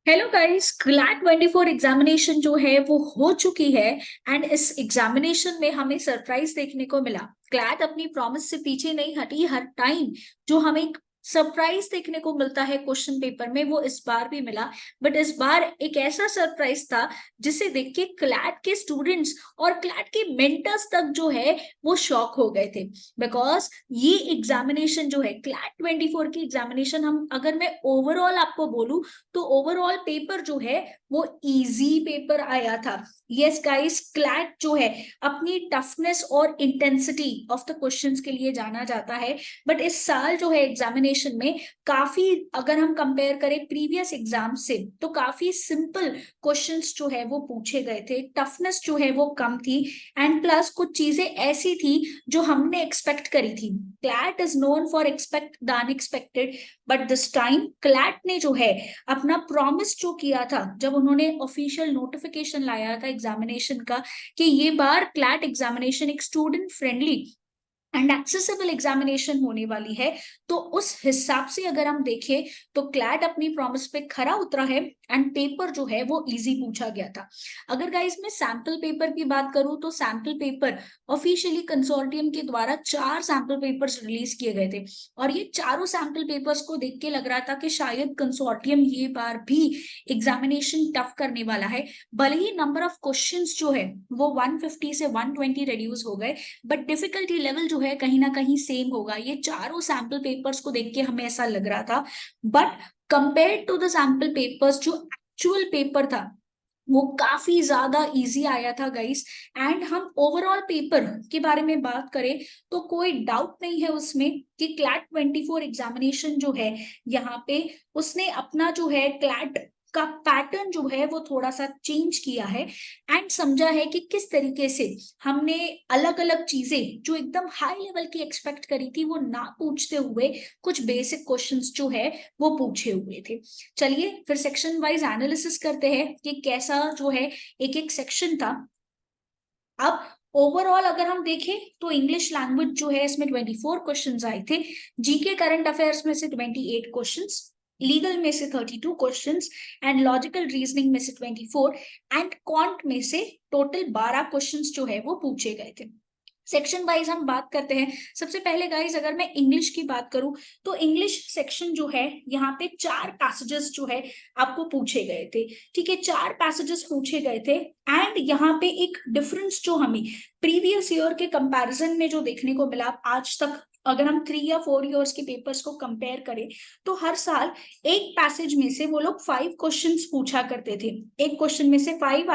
Hello guys, CLAT 24 examination जो है वो हो चुकी है। एंड इस एग्जामिनेशन में हमें सरप्राइज देखने को मिला। क्लैट अपनी प्रॉमिस से पीछे नहीं हटी। हर टाइम जो हमें सरप्राइज देखने को मिलता है क्वेश्चन पेपर में, वो इस बार भी मिला। बट इस बार एक ऐसा सरप्राइज था जिसे देख के क्लैट के स्टूडेंट्स और क्लैट के मेंटर्स तक जो है वो शॉक हो गए थे। बिकॉज ये एग्जामिनेशन जो है क्लैट 24 की एग्जामिनेशन, हम अगर मैं ओवरऑल आपको बोलूं तो ओवरऑल पेपर जो है वो इजी पेपर आया था। यस गाइस, क्लैट जो है अपनी टफनेस और इंटेंसिटी ऑफ द क्वेश्चंस के लिए जाना जाता है। बट इस साल जो है एग्जामिनेशन में काफी, अगर हम कंपेयर करें प्रीवियस एग्जाम से, तो काफी सिंपल क्वेश्चंस जो है वो पूछे गए थे। टफनेस जो है वो कम थी। एंड प्लस कुछ चीजें ऐसी थी जो हमने एक्सपेक्ट करी थी। CLAT is known for expect the unexpected, but this time CLAT ने जो है अपना प्रॉमिस जो किया था, जब उन्होंने ऑफिशियल नोटिफिकेशन लाया था एग्जामिनेशन का कि ये बार क्लैट एग्जामिनेशन एक student friendly and accessible examination होने वाली है, तो उस हिसाब से अगर हम देखें तो क्लैट अपनी प्रॉमिस पे खरा उतरा है। एंड पेपर जो है वो इजी पूछा गया था। अगर गाइस मैं सैंपल पेपर की बात करूं तो सैंपल पेपर ऑफिशियली कंसोर्टियम के द्वारा 4 सैंपल पेपर्स रिलीज किए गए थे। और ये चारों सैंपल पेपर्स को देख के लग रहा था कि शायद कंसोर्टियम ये बार भी एग्जामिनेशन टफ करने वाला है। भले ही नंबर ऑफ क्वेश्चंस जो है वो 150 से 120 रिड्यूस हो गए, बट डिफिकल्टी लेवल जो है कहीं ना कहीं सेम होगा। ये चारों सैंपल पेपर्स को देख के हमें ऐसा लग रहा था। But compare to the sample papers, जो एक्चुअल पेपर था वो काफी ज्यादा इजी आया था गाइस। एंड हम ओवरऑल पेपर के बारे में बात करें तो कोई डाउट नहीं है उसमें कि क्लैट 24 एग्जामिनेशन जो है, यहाँ पे उसने अपना जो है क्लैट का पैटर्न जो है वो थोड़ा सा चेंज किया है। एंड समझा है कि किस तरीके से हमने अलग अलग चीजें जो एकदम हाई लेवल की एक्सपेक्ट करी थी वो ना पूछते हुए कुछ बेसिक क्वेश्चंस जो है वो पूछे हुए थे। चलिए फिर सेक्शन वाइज एनालिसिस करते हैं कि कैसा जो है एक एक सेक्शन था। अब ओवरऑल अगर हम देखें तो इंग्लिश लैंग्वेज जो है इसमें 24 क्वेश्चंस आए थे। जीके करंट अफेयर्स में से 28 क्वेश्चंस, लीगल में से 32 क्वेश्चंस, एंड लॉजिकल रीजनिंग में से 24, एंड क्वांट में से टोटल 12 क्वेश्चंस जो है वो पूछे गए थे। सेक्शन वाइज हम बात करते हैं। सबसे पहले गाइज अगर मैं इंग्लिश की बात करूं तो इंग्लिश सेक्शन जो है यहाँ पे 4 पैसेजेस जो है आपको पूछे गए थे। ठीक है, 4 पैसेजेस पूछे गए थे। एंड यहाँ पे एक डिफरेंस जो हमें प्रीवियस ईयर के कंपैरिजन में जो देखने को मिला आज तक, अगर हम 3 या 4 ईयर्स के पेपर्स को कंपेयर करें तो हर साल एक पैसेज में से वो लोग 5 क्वेश्चंस पूछा करते थे। एक क्वेश्चन में से 5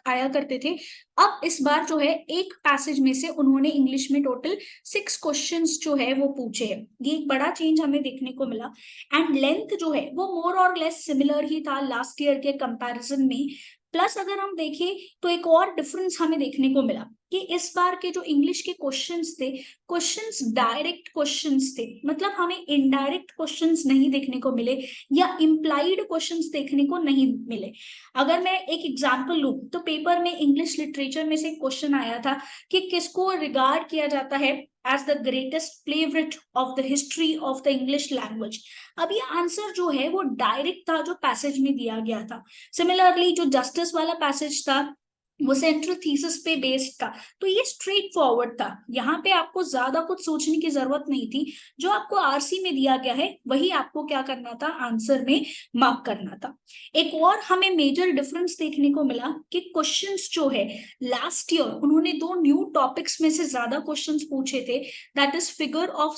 आया करते थे। अब इस बार जो है एक पैसेज में से उन्होंने इंग्लिश में टोटल 6 क्वेश्चंस जो है वो पूछे हैं। ये एक बड़ा चेंज हमें देखने को मिला। एंड लेंथ जो है वो मोर और लेस सिमिलर ही था लास्ट ईयर के कंपैरिजन में। प्लस अगर हम देखें तो एक और डिफरेंस हमें देखने को मिला कि इस बार के जो इंग्लिश के क्वेश्चंस थे, क्वेश्चंस डायरेक्ट क्वेश्चंस थे। मतलब हमें इनडायरेक्ट क्वेश्चंस नहीं देखने को मिले या इम्प्लाइड क्वेश्चंस देखने को नहीं मिले। अगर मैं एक एग्जांपल लूं तो पेपर में इंग्लिश लिटरेचर में से क्वेश्चन आया था कि किसको रिगार्ड किया जाता है as the greatest playwright of the history of the English language. अब ये आंसर जो है वो डायरेक्ट था जो पैसेज में दिया गया था। सिमिलरली जो जस्टिस वाला पैसेज था वो सेंट्रल थीसिस पे बेस्ड था। तो ये स्ट्रेट फॉरवर्ड था, यहाँ पे आपको ज्यादा कुछ सोचने की जरूरत नहीं थी। जो आपको आरसी में दिया गया है वही आपको क्या करना था, आंसर में मार्क करना था। एक और हमें मेजर डिफरेंस देखने को मिला कि क्वेश्चंस जो है लास्ट ईयर उन्होंने 2 न्यू टॉपिक्स में से ज्यादा क्वेश्चंस पूछे थे। That is figure of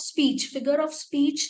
speech.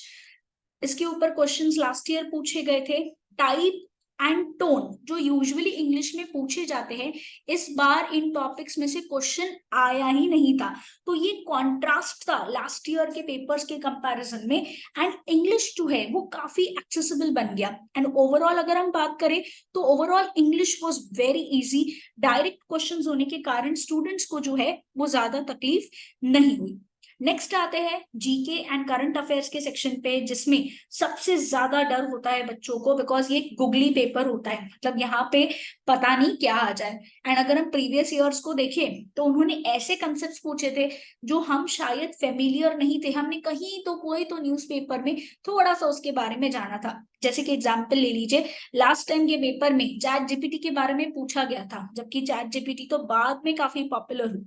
इसके ऊपर क्वेश्चंस लास्ट ईयर पूछे गए थे। टाइप एंड टोन जो यूजुअली इंग्लिश में पूछे जाते हैं, इस बार इन टॉपिक्स में से क्वेश्चन आया ही नहीं था। तो ये कॉन्ट्रास्ट था लास्ट ईयर के पेपर्स के कंपैरिजन में। एंड इंग्लिश जो है वो काफी एक्सेसिबल बन गया। एंड ओवरऑल अगर हम बात करें तो overall English was very easy. Direct questions होने के कारण स्टूडेंट्स को जो है वो ज्यादा तकलीफ नहीं हुई। नेक्स्ट आते हैं जीके एंड करंट अफेयर्स के सेक्शन पे, जिसमें सबसे ज्यादा डर होता है बच्चों को, बिकॉज ये गुगली पेपर होता है, मतलब यहाँ पे पता नहीं क्या आ जाए। एंड अगर हम प्रीवियस ईयर्स को देखें तो उन्होंने ऐसे कंसेप्ट पूछे थे जो हम शायद फेमिलियर नहीं थे, हमने कहीं तो कोई तो न्यूज़पेपर में थोड़ा सा उसके बारे में जाना था। जैसे कि एग्जाम्पल ले लीजिए, लास्ट टाइम ये पेपर में चैट जीपीटी के बारे में पूछा गया था, जबकि चैट जीपीटी तो बाद में काफी पॉपुलर हुई।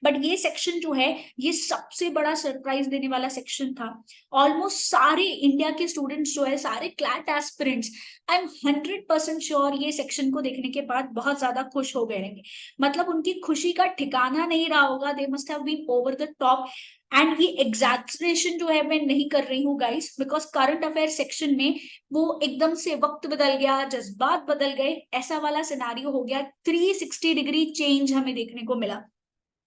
बट ये सेक्शन जो है, ये सबसे बड़ा सरप्राइज देने वाला सेक्शन था। ऑलमोस्ट सारे इंडिया के स्टूडेंट्स जो है, सारे CLAT aspirants, I am 100% sure ये सेक्शन को देखने के बाद बहुत ज्यादा खुश हो गए रहेंगे। मतलब उनकी खुशी का ठिकाना नहीं रहा होगा, they must have been over the top. And ये एग्जैजरेशन जो है मैं नहीं कर रही हूँ guys, because current affair section में वो एकदम से वक्त बदल गया, जज्बात बदल गए, ऐसा वाला सिनारियो हो गया, 360 डिग्री चेंज हमें देखने को मिला।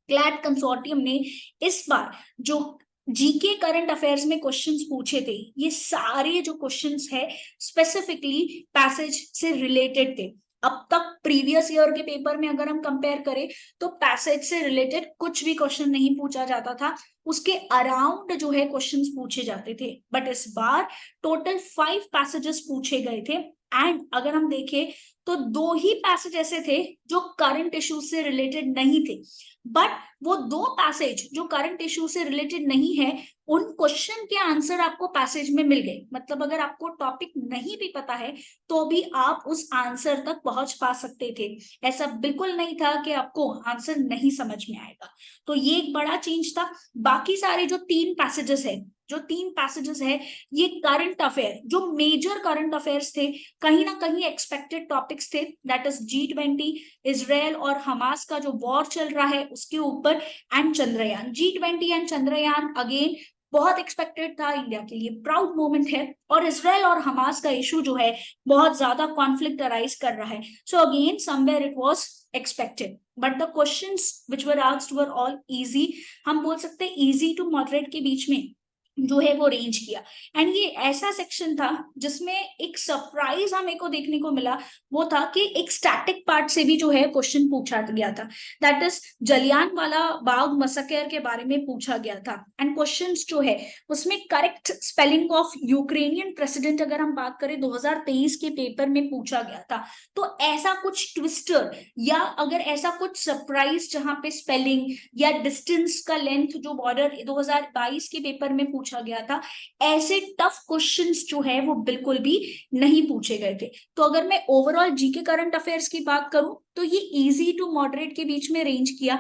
क्लैट कंसोर्टियम ने इस बार जो जीके करंट अफेयर्स में क्वेश्चंस पूछे थे, ये सारे जो क्वेश्चंस है स्पेसिफिकली पैसेज से रिलेटेड थे। अब तक प्रीवियस ईयर के पेपर में अगर हम कंपेयर करें तो पैसेज से रिलेटेड कुछ भी क्वेश्चन नहीं पूछा जाता था, उसके अराउंड जो है क्वेश्चंस पूछे जाते थे। बट इस बार टोटल 5 पैसेजेस पूछे गए थे। एंड अगर हम देखें तो 2 ही पैसेज ऐसे थे जो करंट इश्यूज से रिलेटेड नहीं थे। बट वो 2 पैसेज जो करंट इश्यू से रिलेटेड नहीं है, उन क्वेश्चन के आंसर आपको पैसेज में मिल गए। मतलब अगर आपको टॉपिक नहीं भी पता है तो भी आप उस आंसर तक पहुंच पा सकते थे। ऐसा बिल्कुल नहीं था कि आपको आंसर नहीं समझ में आएगा। तो ये एक बड़ा चेंज था। बाकी सारे जो 3 पैसेजेस है, ये करंट अफेयर, जो मेजर करंट अफेयर्स थे, कहीं ना कहीं एक्सपेक्टेड टॉपिक्स थे, दैट इज G20, इसराइल और हमास का जो वॉर चल रहा है उसके ऊपर, and Chandrayaan. G20 and Chandrayaan again बहुत एक्सपेक्टेड था, इंडिया के लिए प्राउड मोमेंट है। और इसराइल और हमास का इशू जो है बहुत ज्यादा कॉन्फ्लिक्ट अराइज कर रहा है, so again somewhere it was expected. But the questions which were asked were all easy, हम बोल सकते हैं इजी टू मॉडरेट के बीच में जो है वो रेंज किया। एंड ये ऐसा सेक्शन था जिसमें एक सरप्राइज हमें को देखने को मिला, वो था कि एक स्टैटिक पार्ट से भी जो है क्वेश्चन पूछा गया था, दैट इज जलियांवाला बाग मसकर के बारे में पूछा गया था। एंड क्वेश्चंस जो है उसमें correct spelling of Ukrainian president अगर हम बात करें 2023 के पेपर में पूछा गया था। तो ऐसा कुछ ट्विस्टर या अगर ऐसा कुछ सरप्राइज जहां पे स्पेलिंग या डिस्टेंस का लेंथ जो बॉर्डर 2022 के पेपर में पूछा गया था, ऐसे टफ क्वेश्चंस जो है वो बिल्कुल भी नहीं पूछे गए थे। तो अगर मैं ओवरऑल जीके करंट अफेयर्स की बात करूं तो ये इजी टू मॉडरेट के बीच में रेंज किया।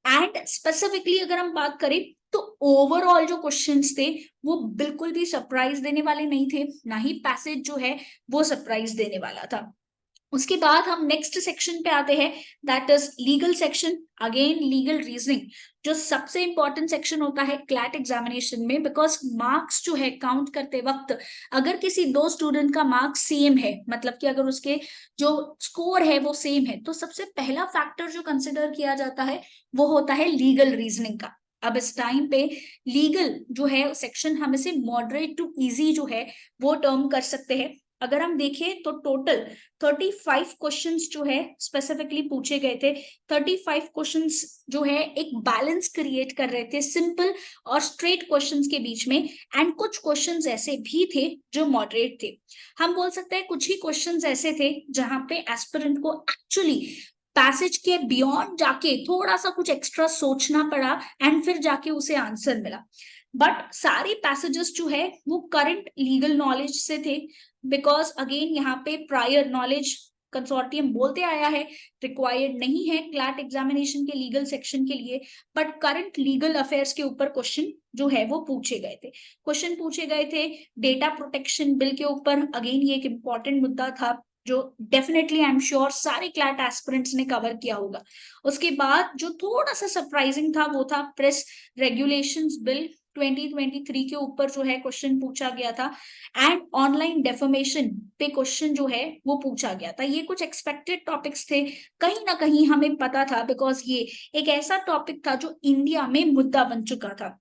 एंड स्पेसिफिकली अगर हम बात करें तो ओवरऑल जो क्वेश्चंस थे वो बिल्कुल भी सरप्राइज देने वाले नहीं थे, ना ही पैसेज जो है वो सरप्राइज देने वाला था। उसके बाद हम नेक्स्ट सेक्शन पे आते हैं, that is legal section. Again legal reasoning जो सबसे इंपॉर्टेंट सेक्शन होता है क्लैट एग्जामिनेशन में, बिकॉज मार्क्स जो है काउंट करते वक्त अगर किसी 2 स्टूडेंट का मार्क्स सेम है, मतलब कि अगर उसके जो स्कोर है वो सेम है, तो सबसे पहला फैक्टर जो कंसिडर किया जाता है वो होता है लीगल रीजनिंग का। अब इस टाइम पे लीगल जो है सेक्शन हम इसे मॉडरेट टू इजी जो है वो टर्म कर सकते हैं। अगर हम देखें तो टोटल 35 क्वेश्चंस जो है स्पेसिफिकली पूछे गए थे। 35 क्वेश्चंस जो है एक बैलेंस क्रिएट कर रहे थे सिंपल और स्ट्रेट क्वेश्चंस के बीच में। एंड कुछ क्वेश्चंस ऐसे भी थे जो मॉडरेट थे। हम बोल सकते हैं कुछ ही क्वेश्चंस ऐसे थे जहां पे एस्पिरेंट को एक्चुअली पैसेज के बियॉन्ड जाके थोड़ा सा कुछ एक्स्ट्रा सोचना पड़ा एंड फिर जाके उसे आंसर मिला। बट सारे पैसेजेस जो है वो करंट लीगल नॉलेज से थे, बिकॉज अगेन यहाँ पे प्रायर नॉलेज कंसोर्टियम बोलते आया है रिक्वायर्ड नहीं है क्लैट एग्जामिनेशन के लीगल सेक्शन के लिए। बट करंट लीगल अफेयर्स के ऊपर क्वेश्चन जो है वो पूछे गए थे। डेटा प्रोटेक्शन बिल के ऊपर अगेन ये एक इंपॉर्टेंट मुद्दा था जो डेफिनेटली आई एम श्योर सारे क्लैट एस्पिरेंट्स ने कवर किया होगा। उसके बाद जो थोड़ा सा सरप्राइजिंग था वो था प्रेस रेगुलेशंस बिल 2023 के ऊपर जो है क्वेश्चन पूछा गया था। एंड ऑनलाइन डेफर्मेशन पे क्वेश्चन जो है वो पूछा गया था। ये कुछ एक्सपेक्टेड टॉपिक्स थे, कहीं ना कहीं हमें पता था, बिकॉज ये एक ऐसा टॉपिक था जो इंडिया में मुद्दा बन चुका था।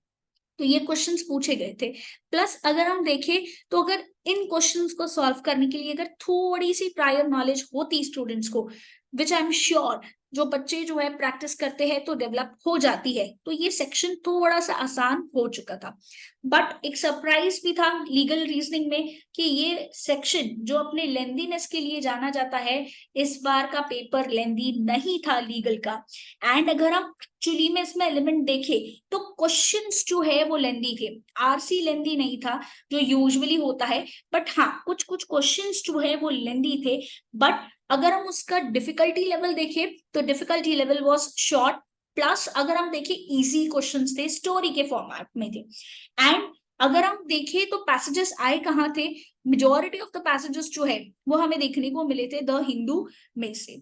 तो ये क्वेश्चंस पूछे गए थे। प्लस अगर हम देखें तो अगर इन क्वेश्चंस को सॉल्व करने के लिए अगर थोड़ी सी प्रायर नॉलेज होती स्टूडेंट्स को, विच आई एम श्योर जो बच्चे जो है प्रैक्टिस करते हैं तो डेवलप हो जाती है। तो ये सेक्शन थोड़ा सा आसान हो चुका था। बट एक सरप्राइज भी था लीगल रीजनिंग में कि ये सेक्शन जो अपने लेंदीनेस के लिए जाना जाता है, इस बार का पेपर लेंदी नहीं था लीगल का। एंड अगर हम एक्चुअली में इसमें एलिमेंट देखे तो क्वेश्चंस जो है वो लेंदी थे, आरसी लेंदी नहीं था जो यूजुअली होता है। बट हाँ, कुछ कुछ क्वेश्चंस जो है वो लेंदी थे। बट अगर हम उसका डिफिकल्टी लेवल देखें तो difficulty level was short, plus अगर हम देखें इजी क्वेश्चंस थे, स्टोरी के फॉर्मेट में थे। एंड अगर हम देखें तो पैसेजेस आए कहाँ थे, मेजोरिटी ऑफ द पैसेजेस जो है वो हमें देखने को मिले थे द हिंदू में से।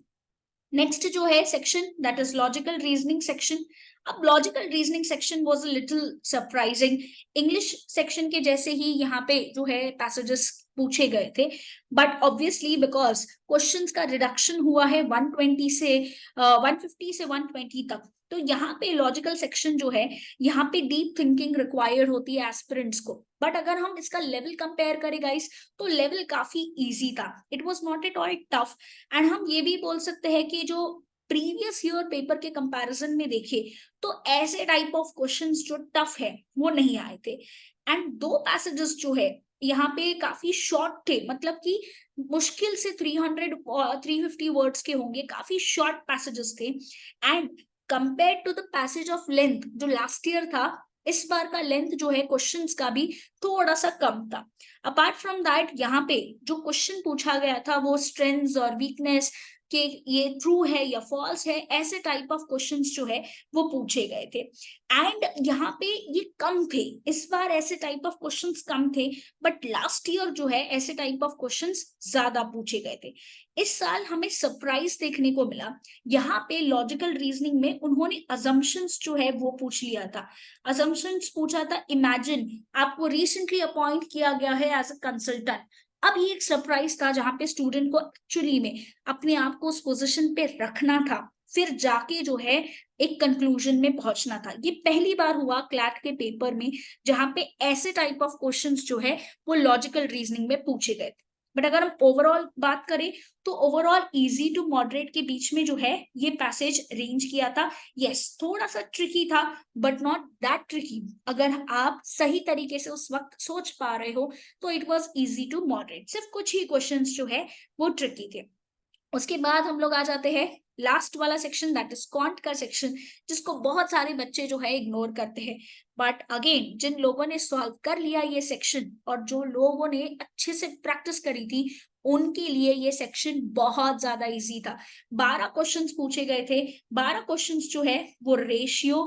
नेक्स्ट जो है section that is logical reasoning section. अब logical reasoning section was a little surprising. English section के जैसे ही यहाँ पे जो है पैसेजेस पूछे गए थे, बट ऑब्वियसली बिकॉज क्वेश्चंस का रिडक्शन हुआ है 120 से 150 से 120 तक, तो यहाँ पे लॉजिकल सेक्शन जो है, यहाँ पे डीप थिंकिंग रिक्वायर्ड होती है एस्पिरेंट्स को। बट अगर हम इसका लेवल कंपेयर करें गाइस, तो लेवल काफी इजी था, it was not at all tough. And हम ये भी बोल सकते हैं कि जो प्रीवियस ईयर पेपर के कंपैरिजन में देखे तो ऐसे टाइप ऑफ क्वेश्चंस जो टफ है वो नहीं आए थे। एंड दो पैसेजेस जो है यहाँ पे काफी शॉर्ट थे, मतलब कि मुश्किल से 300 350 वर्ड्स के होंगे, काफी शॉर्ट पैसेजेस थे। And compare to the passage of length जो लास्ट ईयर था, इस बार का लेंथ जो है क्वेश्चंस का भी थोड़ा सा कम था। अपार्ट फ्रॉम दैट यहाँ पे जो क्वेश्चन पूछा गया था वो स्ट्रेंथ्स और वीकनेस कि ये ट्रू है या फॉल्स है, ऐसे टाइप ऑफ क्वेश्चंस जो है वो पूछे गए थे। एंड यहाँ पे ये कम थे, इस बार ऐसे टाइप ऑफ क्वेश्चंस कम थे, बट लास्ट ईयर जो है ऐसे टाइप ऑफ क्वेश्चंस ज्यादा पूछे गए थे। इस साल हमें सरप्राइज देखने को मिला, यहाँ पे लॉजिकल रीजनिंग में उन्होंने अजम्पशंस जो है वो पूछ लिया था। अजम्पशंस पूछा था, इमेजिन आपको रिसेंटली अपॉइंट किया गया है एज अ कंसल्टेंट। अब ये एक सरप्राइज था जहां पे स्टूडेंट को एक्चुअली में अपने आप को उस पोजीशन पे रखना था, फिर जाके जो है एक कंक्लूजन में पहुंचना था। ये पहली बार हुआ क्लैट के पेपर में जहां पे ऐसे टाइप ऑफ क्वेश्चंस जो है वो लॉजिकल रीजनिंग में पूछे गए थे। बट अगर हम ओवरऑल बात करें तो ओवरऑल इजी टू मॉडरेट के बीच में जो है ये पैसेज रेंज किया था। यस, थोड़ा सा ट्रिकी था बट नॉट दैट ट्रिकी। अगर आप सही तरीके से उस वक्त सोच पा रहे हो तो it was easy to moderate. सिर्फ कुछ ही क्वेश्चंस जो है वो ट्रिकी थे। उसके बाद हम लोग आ जाते हैं लास्ट वाला सेक्शन, दैट इज क्वांट का सेक्शन, जिसको बहुत सारे बच्चे जो है इग्नोर करते हैं। बट अगेन जिन लोगों ने सॉल्व कर लिया ये सेक्शन और जो लोगों ने अच्छे से प्रैक्टिस करी थी, उनके लिए ये सेक्शन बहुत ज्यादा इजी था। 12 क्वेश्चंस पूछे गए थे। 12 क्वेश्चंस जो है वो रेशियो,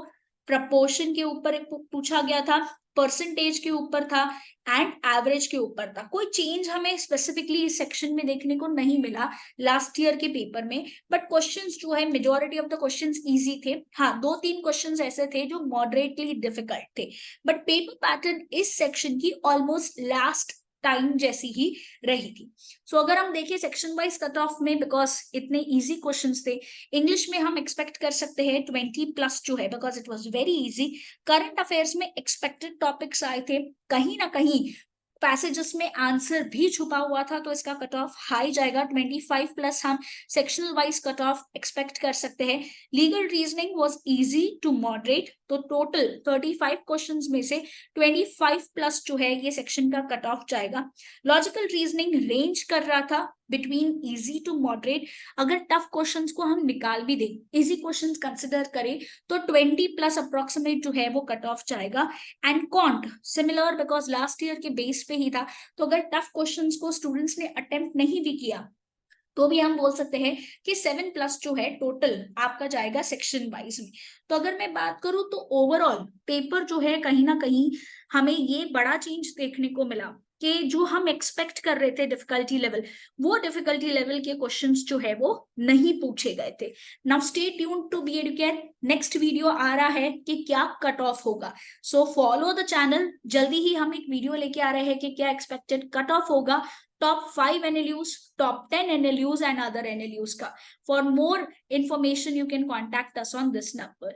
प्रपोर्शन के ऊपर एक पूछा गया था, परसेंटेज के ऊपर था एंड एवरेज के ऊपर था। कोई चेंज हमें स्पेसिफिकली इस सेक्शन में देखने को नहीं मिला लास्ट ईयर के पेपर में। बट क्वेश्चंस जो है majority of the questions easy थे। हाँ, 2-3 क्वेश्चंस ऐसे थे जो मॉडरेटली डिफिकल्ट थे। बट पेपर पैटर्न इस सेक्शन की ऑलमोस्ट लास्ट टाइम जैसी ही रही थी। सो अगर हम देखें सेक्शन वाइज कट ऑफ में, बिकॉज इतने इजी क्वेश्चंस थे, इंग्लिश में हम एक्सपेक्ट कर सकते हैं 20+ जो है, because it was very easy. Current affairs में एक्सपेक्टेड टॉपिक्स आए थे, कहीं ना कहीं पैसेजेस में आंसर भी छुपा हुआ था, तो इसका कट ऑफ हाई जाएगा। 25+ हम sectional wise cut off expect कर सकते हैं। Legal reasoning was easy to moderate, तो टोटल 35 क्वेश्चंस में से 25+ जो है ये सेक्शन का कट ऑफ जाएगा। लॉजिकल रीजनिंग रेंज कर रहा था बिटवीन इजी टू मॉडरेट। अगर टफ क्वेश्चंस को हम निकाल भी दें, इजी क्वेश्चंस कंसिडर करें, तो 20+ अप्रोक्सीमेट जो है वो कट ऑफ जाएगा। And quant similar, because last year के बेस पे ही था, तो अगर टफ क्वेश्चंस को स्टूडेंट्स ने अटेम्प्ट नहीं भी किया तो भी हम बोल सकते हैं कि 7+ जो है टोटल आपका जाएगा सेक्शन वाइज में। तो अगर मैं बात करूं तो ओवरऑल पेपर जो है कहीं ना कहीं हमें ये बड़ा चेंज देखने को मिला कि जो हम एक्सपेक्ट कर रहे थे डिफिकल्टी लेवल, वो डिफिकल्टी लेवल के क्वेश्चंस जो है वो नहीं पूछे गए थे। Now stay tuned to be educate, next video आ रहा है कि क्या कट ऑफ होगा। सो फॉलो द चैनल, जल्दी ही हम एक वीडियो लेके आ रहे हैं कि क्या एक्सपेक्टेड कट ऑफ होगा top 5 NLUs, top 10 NLUs and other NLUs ka. For more information, you can contact us on this number.